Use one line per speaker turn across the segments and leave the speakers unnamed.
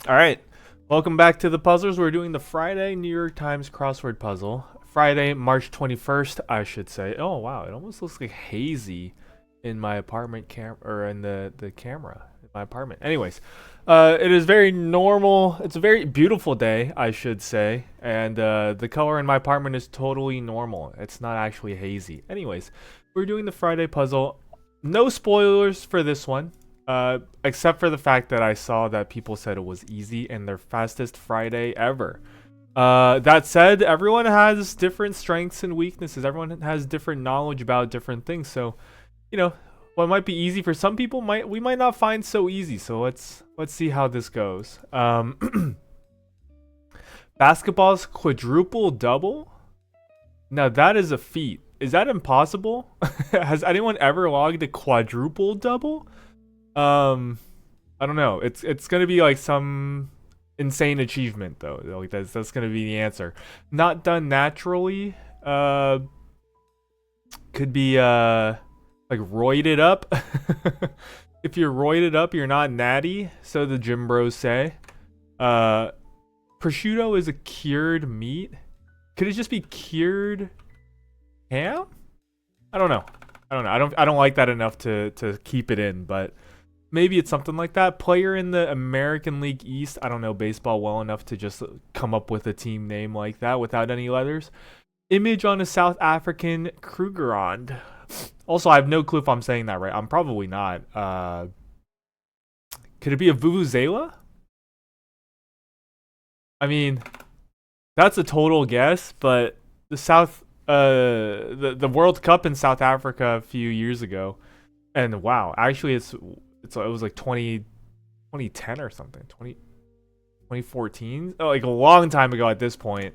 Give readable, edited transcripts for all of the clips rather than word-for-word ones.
All right. Welcome back to the puzzles. We're doing the Friday New York Times crossword puzzle. Friday, March 21st, I should say. Oh, wow. It almost looks like hazy in my apartment or in the camera in my apartment. Anyways, it is very normal. It's a very beautiful day, I should say. And the color in my apartment is totally normal. It's not actually hazy. Anyways, we're doing the Friday puzzle. No spoilers for this one. Except for the fact that I saw that people said it was easy and their fastest Friday ever. That said, everyone has different strengths and weaknesses. Everyone has different knowledge about different things. So, what might be easy for some people we might not find so easy. So let's see how this goes. Basketball's quadruple double. Now that is a feat. Is that impossible? Has anyone ever logged a quadruple double? I don't know. It's gonna be like some insane achievement though. Like that's gonna be the answer. Not done naturally. Could be like roided up. If you're roided up, you're not natty. So the gym bros say. Prosciutto is a cured meat. Could it just be cured ham? I don't know. I don't like that enough to keep it in, but maybe it's something like that. Player in the American League East. I don't know baseball well enough to just come up with a team name like that without any letters. Image on a South African Krugerrand. Also, I have no clue if I'm saying that right. I'm probably not. Could it be a Vuvuzela? I mean, that's a total guess, but the World Cup in South Africa a few years ago, and wow, actually it was like 2010 or something, 2014, like a long time ago at this point.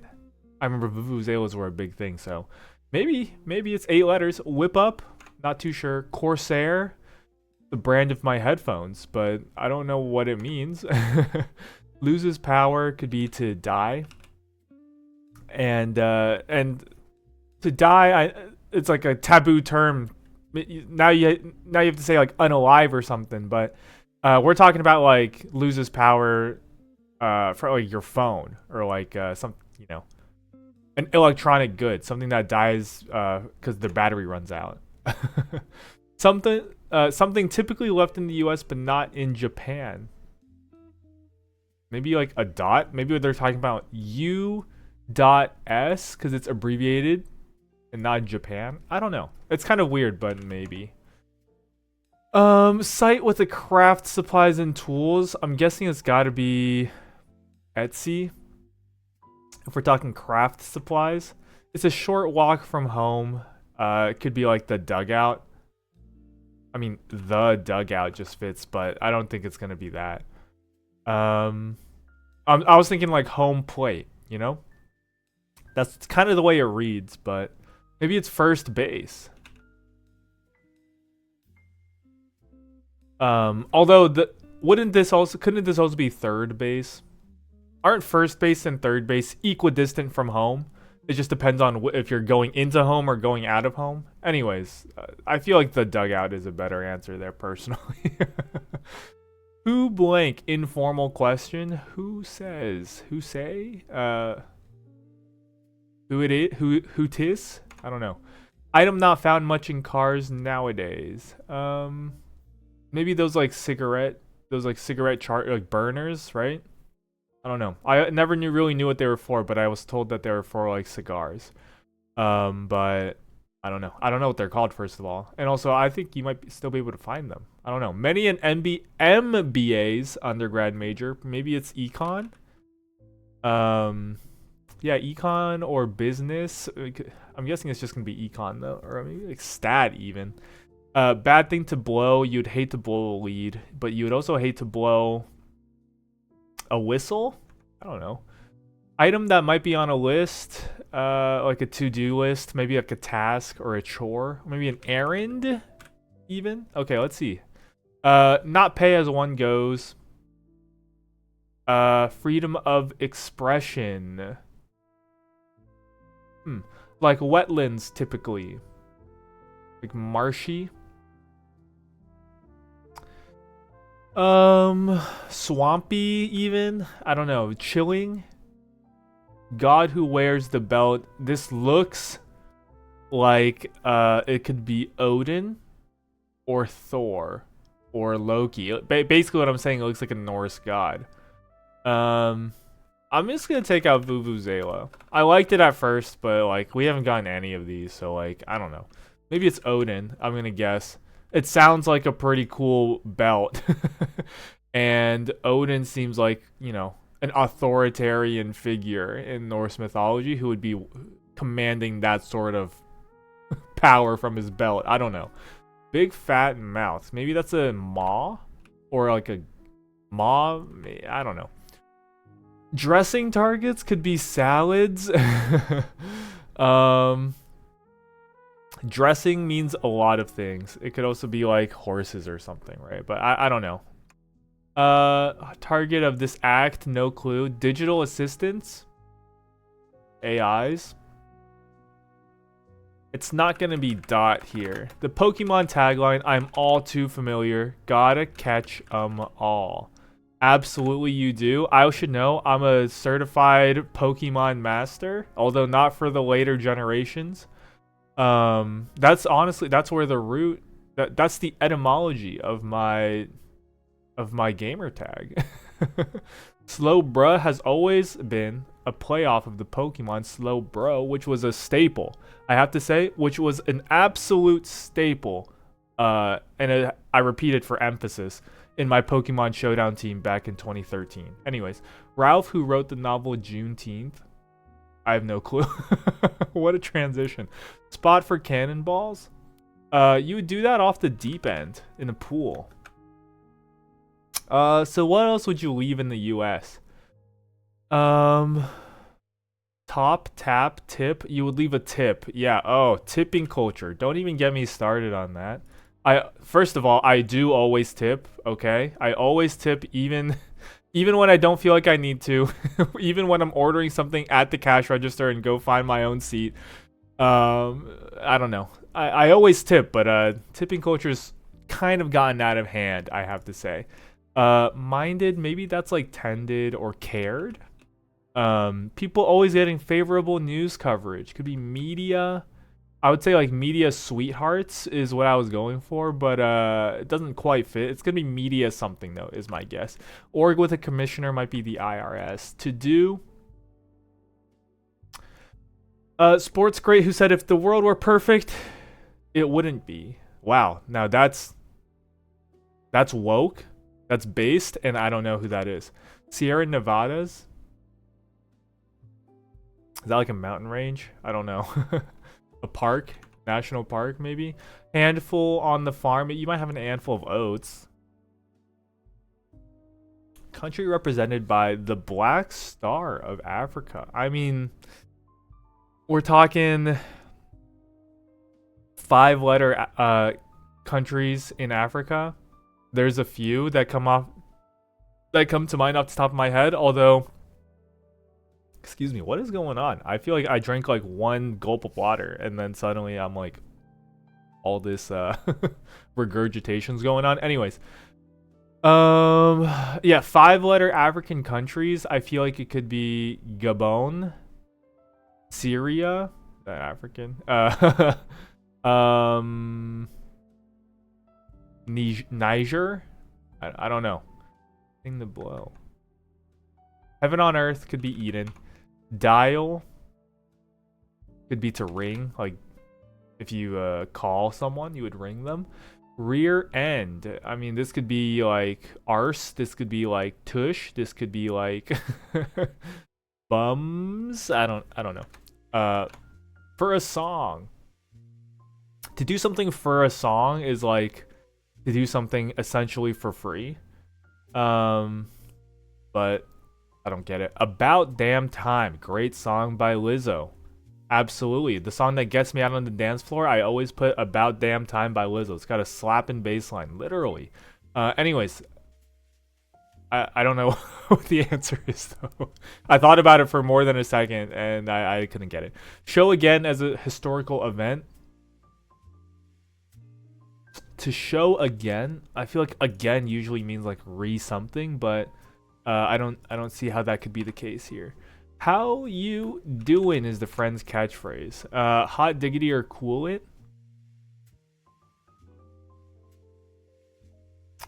I remember vuvuzelas were a big thing, so maybe it's 8 letters. Whip up, not too sure. Corsair, the brand of my headphones, but I don't know what it means. Loses power could be to die, and to die, it's like a taboo term. Now you have to say like unalive or something, but we're talking about like loses power for like your phone or like some an electronic good, something that dies because their battery runs out. Something typically left in the U.S. but not in Japan. Maybe like a dot. Maybe they're talking about U.S because it's abbreviated and not Japan. I don't know. It's kind of weird, but maybe. Site with the craft supplies and tools. I'm guessing it's got to be Etsy. If we're talking craft supplies, it's a short walk from home. It could be like the dugout. I mean, the dugout just fits, but I don't think it's gonna be that. I was thinking like home plate. That's kind of the way it reads, but maybe it's first base. Although couldn't this also be third base? Aren't first base and third base equidistant from home? It just depends on if you're going into home or going out of home. Anyways, I feel like the dugout is a better answer there personally. Who blank informal question? Who says? Who say? Who it is? Who tis? I don't know. Item not found much in cars nowadays. Maybe those like cigarette like burners, right? I don't know. I never really knew what they were for, but I was told that they were for like cigars. But I don't know. I don't know what they're called, first of all. And also, I think you might still be able to find them. I don't know. Many an MBA's undergrad major. Maybe it's econ. Yeah, econ or business. I'm guessing it's just gonna be econ though, or maybe like stat even. Bad thing to blow. You'd hate to blow a lead, but you would also hate to blow a whistle. I don't know. Item that might be on a list, like a to-do list, maybe like a task or a chore, maybe an errand, even. Okay, let's see. Not pay as one goes. Freedom of expression. Like wetlands, typically. Like marshy. Swampy even. I don't know. Chilling. God who wears the belt. This looks like it could be Odin or Thor or Loki. Basically what I'm saying, it looks like a Norse god. I'm just gonna take out Vuvuzela. I liked it at first, but like we haven't gotten any of these, so like I don't know. Maybe it's Odin. I'm gonna guess. It sounds like a pretty cool belt, and Odin seems like an authoritarian figure in Norse mythology who would be commanding that sort of power from his belt. I don't know. Big fat mouth. Maybe that's a maw or like a maw. I don't know. Dressing targets could be salads. Dressing means a lot of things. It could also be like horses or something, right? But I don't know. Target of this act, no clue. Digital assistants, AIs. It's not gonna be Dot here. The Pokemon tagline, I'm all too familiar. Gotta catch 'em all. Absolutely you do. I should know. I'm a certified Pokemon master, although not for the later generations. That's where the root that's the etymology of my gamer tag. Slowbro has always been a playoff of the Pokemon Slowbro, which was a staple. I have to say, which was an absolute staple. I repeat it for emphasis in my Pokemon Showdown team back in 2013. Anyways, Ralph, who wrote the novel Juneteenth. I have no clue. What a transition. Spot for cannonballs. You would do that off the deep end in a pool. So what else would you leave in the US? Top, tap, tip. You would leave a tip. Yeah. Oh, tipping culture. Don't even get me started on that. First of all, I do always tip, okay? I always tip even when I don't feel like I need to. Even when I'm ordering something at the cash register and go find my own seat. I don't know. I always tip, but tipping culture's kind of gotten out of hand, I have to say. Minded, maybe that's like tended or cared. People always getting favorable news coverage. Could be media. I would say like media sweethearts is what I was going for, but it doesn't quite fit. It's gonna be media something though, is my guess. Org with a commissioner might be the IRS. To do. Sports Great, who said if the world were perfect, it wouldn't be. Wow, now that's woke, that's based, and I don't know who that is. Sierra Nevadas. Is that like a mountain range? I don't know. A park, national park maybe. Handful on the farm. You might have an handful of oats. Country represented by the Black Star of Africa. I mean, we're talking 5-letter countries in Africa. There's a few that come to mind off the top of my head, although excuse me, what is going on? I feel like I drank like one gulp of water and then suddenly I'm like all this regurgitation's going on. Anyways, yeah, 5-letter African countries. I feel like it could be Gabon, Syria, that African, Niger. I don't know. Thing to blow. Heaven on Earth could be Eden. Dial could be to ring, like if you call someone, you would ring them. Rear end. I mean, this could be like arse. This could be like tush. This could be like bums. I don't know. For a song. To do something for a song is like to do something essentially for free. But I don't get it. About Damn Time. Great song by Lizzo. Absolutely. The song that gets me out on the dance floor, I always put About Damn Time by Lizzo. It's got a slapping bass line, literally. Anyways, I don't know what the answer is, though. I thought about it for more than a second, and I couldn't get it. Show again as a historical event. to show again. I feel like again usually means like something, but I don't see how that could be the case here. How you doing is the friend's catchphrase. Hot diggity or cool it.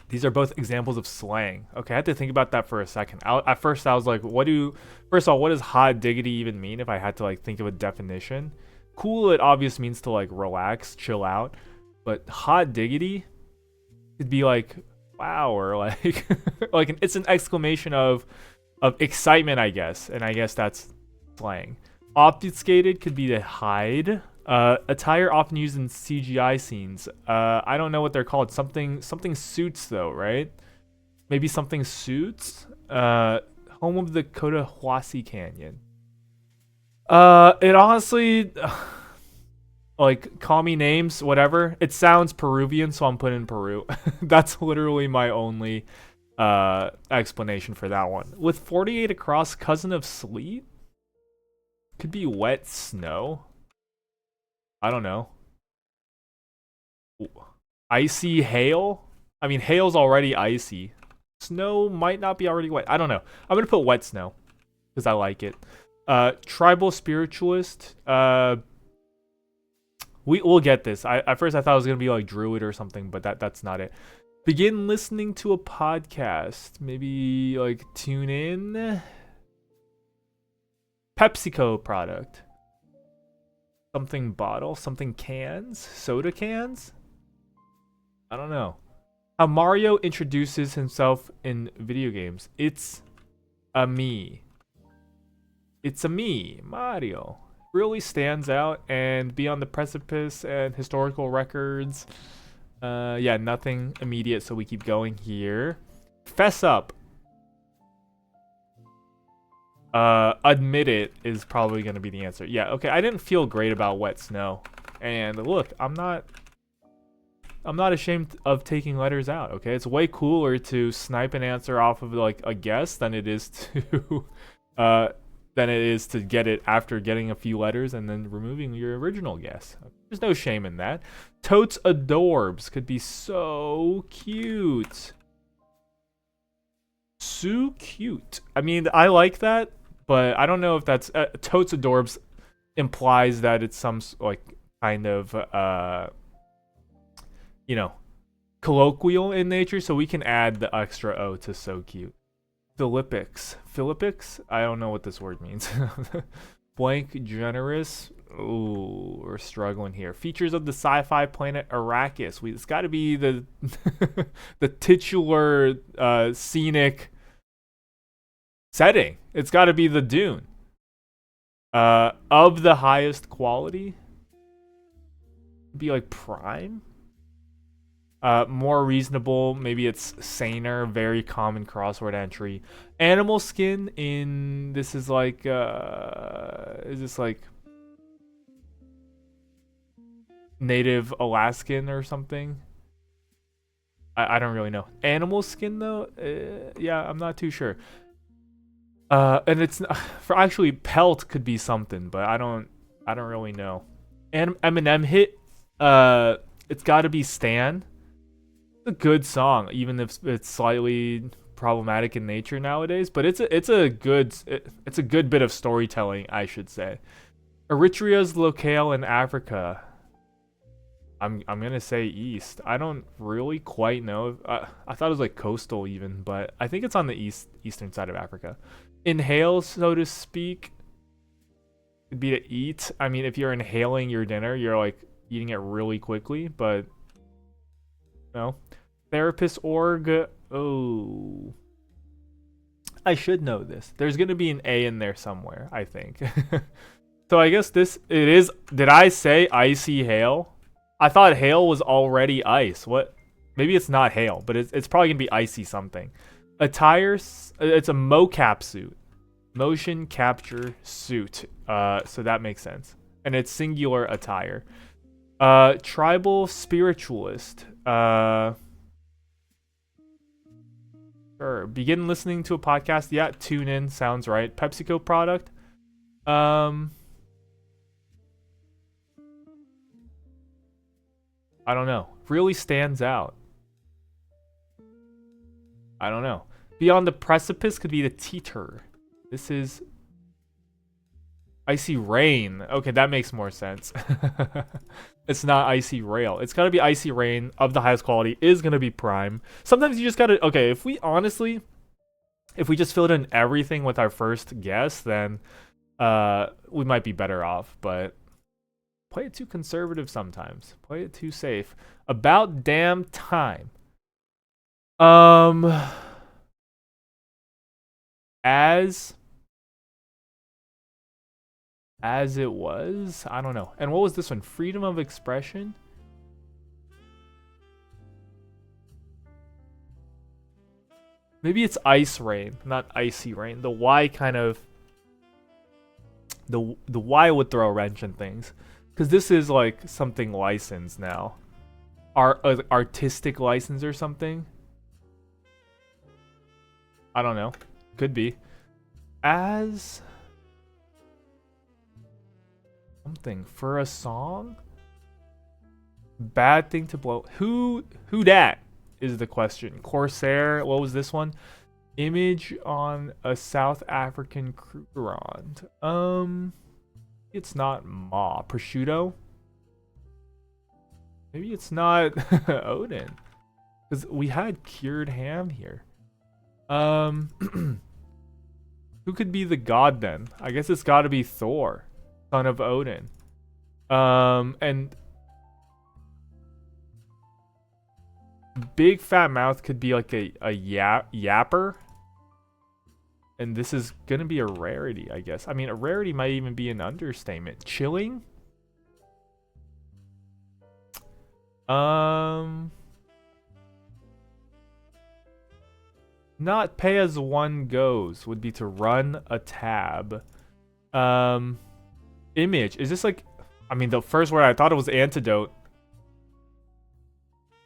These are both examples of slang. Okay, I had to think about that for a second. At first, I was like, first of all, what does hot diggity even mean if I had to like think of a definition? Cool, it obviously means to like relax, chill out. But hot diggity could be like, wow, or like, it's an exclamation of excitement, I guess. And I guess that's slang. Obfuscated could be to hide. Attire often used in CGI scenes. I don't know what they're called. Something suits though, right? Maybe something suits. Home of the Cotahuasi Canyon. It honestly, like, call me names, whatever. It sounds Peruvian, so I'm putting Peru. That's literally my only explanation for that one. With 48 across, cousin of sleet? Could be wet snow. I don't know. Icy hail? I mean, hail's already icy. Snow might not be already wet. I don't know. I'm going to put wet snow because I like it. Tribal spiritualist. We'll get this. At first I thought it was going to be like druid or something, but that's not it. Begin listening to a podcast. Maybe like tune in. PepsiCo product. Something bottle, something cans, soda cans? I don't know. How Mario introduces himself in video games. It's a me. It's a me, Mario. Really stands out and be on the precipice and historical records. Yeah, nothing immediate, so we keep going here. Fess up. Admit it is probably going to be the answer. Yeah, okay, I didn't feel great about wet snow. And look, I'm not ashamed of taking letters out, okay? It's way cooler to snipe an answer off of like a guess than it is to get it after getting a few letters and then removing your original guess. There's no shame in that. Totes adorbs could be so cute. So cute. I mean, I like that. But I don't know if that's totes adorbs implies that it's some like kind of colloquial in nature, so we can add the extra O to so cute. Philippics. I don't know what this word means. Blank generous. Ooh, we're struggling here. Features of the sci-fi planet Arrakis. It's got to be the the titular scenic setting. It's got to be the dune. Of the highest quality. Be like prime. More reasonable. Maybe it's saner. Very common crossword entry. Animal skin in this is like is this like Native Alaskan or something? I don't really know. Animal skin though? Yeah, I'm not too sure. And it's for actually pelt could be something, but I don't really know. And Eminem hit. It's got to be Stan. It's a good song, even if it's slightly problematic in nature nowadays. But it's a good bit of storytelling, I should say. Eritrea's locale in Africa. I'm gonna say east. I don't really quite know. I thought it was like coastal even, but I think it's on the eastern side of Africa. Inhale, so to speak, would be to eat. I mean, if you're inhaling your dinner, you're like eating it really quickly, but no. Therapist org. Oh, I should know this. There's gonna be an A in there somewhere, I think. So I guess it is. Did I say icy hail? I thought hail was already ice. What? Maybe it's not hail, but it's probably gonna be icy something. Attire. It's a mocap suit. Motion capture suit. So that makes sense. And it's singular attire. Tribal spiritualist. Sure. Begin listening to a podcast. Yeah, tune in. Sounds right. PepsiCo product. I don't know. really stands out? I don't know. Beyond the precipice could be the teeter. This is icy rain. Okay, that makes more sense. It's not icy rail. It's gotta be icy rain of the highest quality. Is gonna be prime. Sometimes you just gotta. Okay, if we just filled in everything with our first guess, then we might be better off. But play it too conservative sometimes. Play it too safe. About damn time. As it was? I don't know. And what was this one? Freedom of expression? Maybe it's ice rain, not icy rain. The Y kind of the Y would throw a wrench in things. Cuz this is like something licensed now. Artistic license or something. I don't know. Could be. As something for a song? Bad thing to blow. Who dat is the question. Corsair, what was this one? Image on a South African cruiserond. It's not Ma. Prosciutto? Maybe it's not Odin. Because we had cured ham here. Who could be the god then? I guess it's gotta be Thor, son of Odin. And big fat mouth could be like a yapper. And this is gonna be a rarity, I guess. I mean, a rarity might even be an understatement. Chilling? Not pay as one goes would be to run a tab. Image. Is this like... I mean, the first word I thought it was antidote.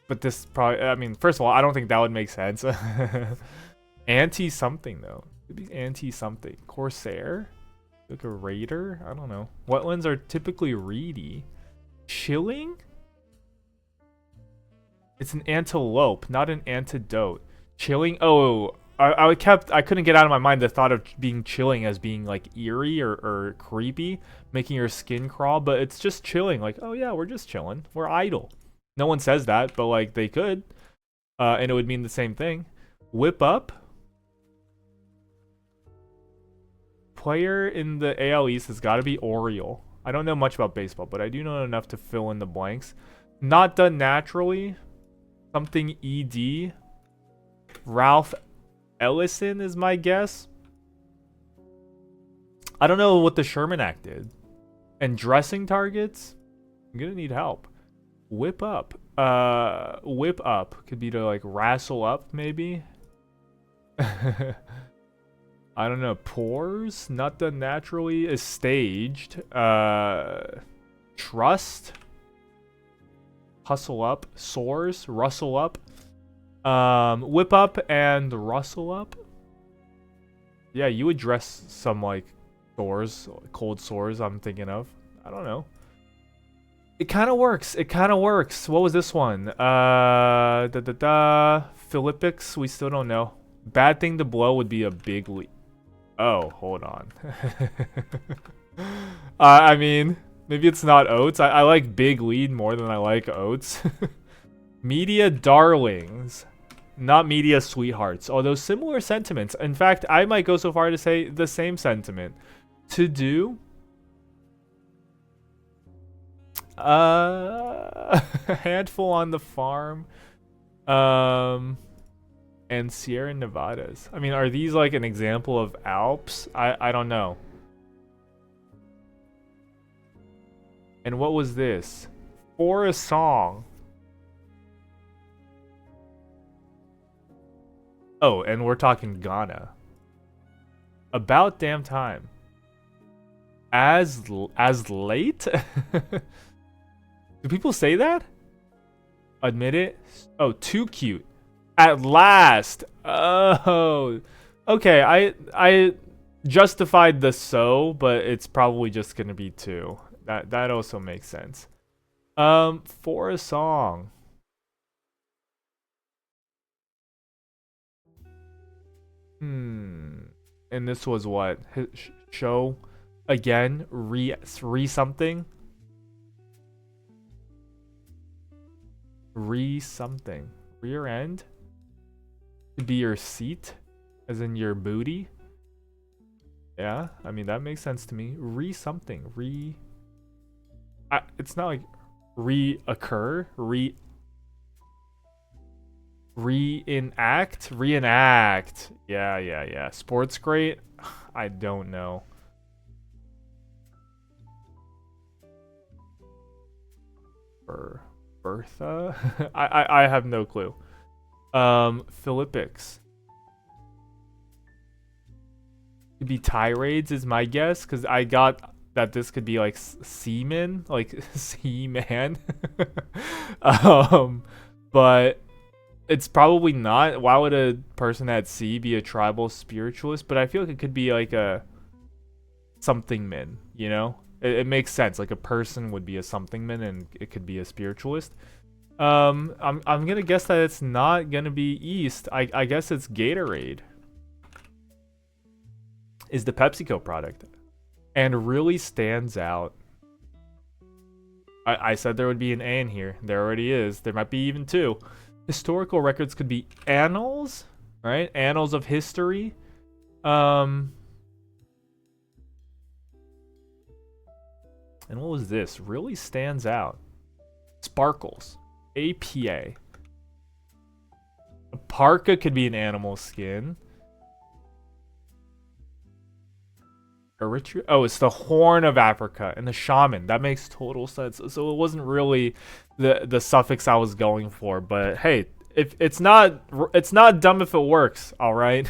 But this probably... I mean, first of all, I don't think that would make sense. Anti-something, though. Could be anti-something. Corsair? Like a raider? I don't know. Wetlands are typically reedy. Chilling? It's an antelope, not an antidote. Chilling? Oh, I couldn't get out of my mind the thought of being chilling as being like eerie or creepy, making your skin crawl, but it's just chilling. Like, oh yeah, we're just chilling. We're idle. No one says that, but like they could. And it would mean the same thing. Whip up? Player in the AL East has got to be Oriole. I don't know much about baseball, but I do know enough to fill in the blanks. Not done naturally. Something ED. Ralph Ellison is my guess. I don't know what the Sherman Act did. And dressing targets? I'm gonna need help. Whip up. Whip up could be to like wrestle up, maybe. I don't know. Pores? Not done naturally. Is staged. Trust? Hustle up. Soars? Rustle up. Whip up and rustle up. Yeah, you would dress some like sores, cold sores. I'm thinking of. I don't know. It kind of works. It kind of works. What was this one? Philippics. We still don't know. Bad thing to blow would be a big leap. Oh, hold on. I mean, maybe it's not oats. I like big lead more than I like oats. Media darlings. Not media sweethearts. Although similar sentiments. In fact, I might go so far to say the same sentiment. To do. Handful on the farm. And Sierra Nevadas. I mean, are these like an example of Alps? I don't know. And what was this? For a song. Oh, and we're talking Ghana. About damn time. As late? Do people say that? Admit it? Oh, too cute. At last. Oh. Okay, I justified the so, but it's probably just gonna be two. That also makes sense. For a song. And this was what? Show again? Re something? Re something. Rear end? Could be your seat, as in your booty. Yeah, I mean, that makes sense to me. Re something. It's not like reoccur. Reenact. Yeah. Sports great. I don't know. Bertha. I have no clue. Philippics. Could be tirades is my guess, because I got that this could be like seaman, like seaman. But it's probably not. Why would a person at sea be a tribal spiritualist? But I feel like it could be like a something man, you know? It makes sense. Like a person would be a something man and it could be a spiritualist. I'm gonna guess that it's not gonna be East. I guess it's Gatorade. Is the PepsiCo product. And really stands out. I said there would be an A in here. There already is. There might be even two. Historical records could be annals, right? Annals of history. And what was this? Really stands out. Sparkles. APA. A parka could be an animal skin. Eritrea? Oh, it's the Horn of Africa and the shaman. That makes total sense. So it wasn't really the suffix I was going for, but hey, if it's not dumb if it works, all right?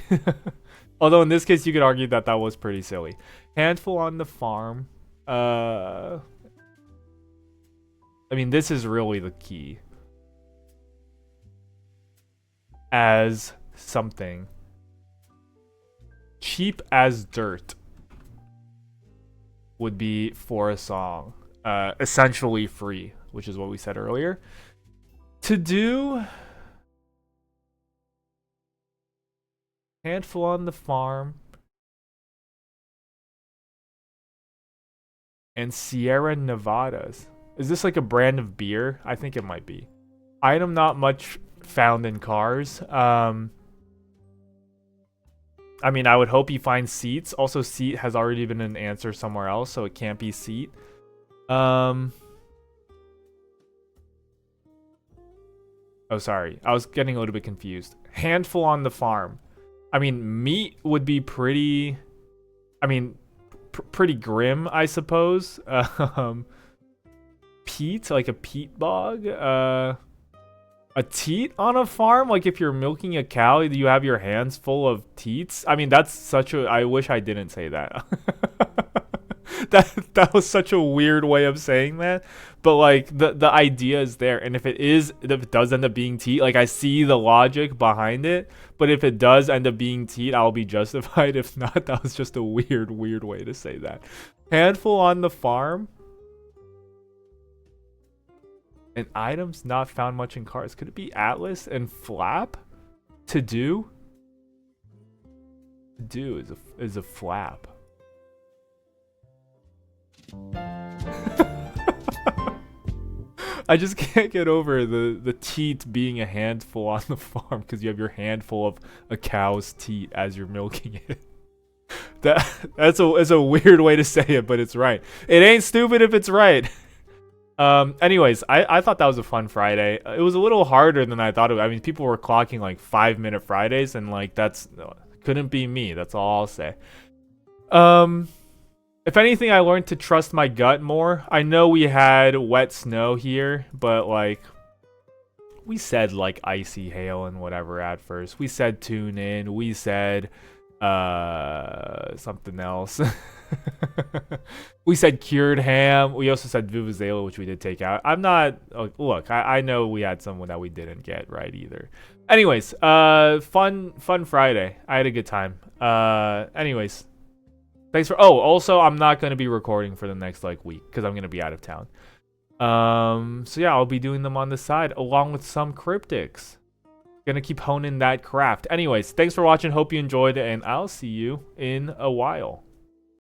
Although in this case you could argue that that was pretty silly. Handful on the farm. I mean, this is really the key. As something. Cheap as dirt would be for a song. Essentially free, which is what we said earlier. To do. Handful on the farm. And Sierra Nevadas. Is this like a brand of beer? I think it might be. Item not much found in cars. I mean, I would hope you find seats. Also, seat has already been an answer somewhere else, so it can't be seat. Oh, sorry. I was getting a little bit confused. Handful on the farm. I mean, meat would be pretty... I mean, pretty grim, I suppose. Peat, like a peat bog. A teat on a farm? Like if you're milking a cow, you have your hands full of teats? I mean, that's such a... I wish I didn't say that. that was such a weird way of saying that. But like the idea is there. And if it does end up being teat, like I see the logic behind it. But if it does end up being teat, I'll be justified. If not, that was just a weird way to say that. Handful on the farm. And items not found much in cars. Could it be Atlas and flap? To do? To do is a flap. I just can't get over the teat being a handful on the farm because you have your handful of a cow's teat as you're milking it. That's a weird way to say it, but it's right. It ain't stupid if it's right. Anyways, I thought that was a fun Friday. It was a little harder than I thought it would. I mean, people were clocking like 5-minute Fridays, and like couldn't be me. That's all I'll say. If anything, I learned to trust my gut more. I know we had wet snow here, but like we said like icy hail and whatever at first. We said tune in. We said something else. We said cured ham. We also said vuvuzela, which we did take out. I'm not... Look, I know we had someone that we didn't get right either. Anyways, fun Friday. I had a good time. Anyways, thanks for... Oh, also, I'm not going to be recording for the next, like, week because I'm going to be out of town. So, yeah, I'll be doing them on the side along with some cryptics. gonna keep honing that craft. Anyways, thanks for watching. Hope you enjoyed, and I'll see you in a while.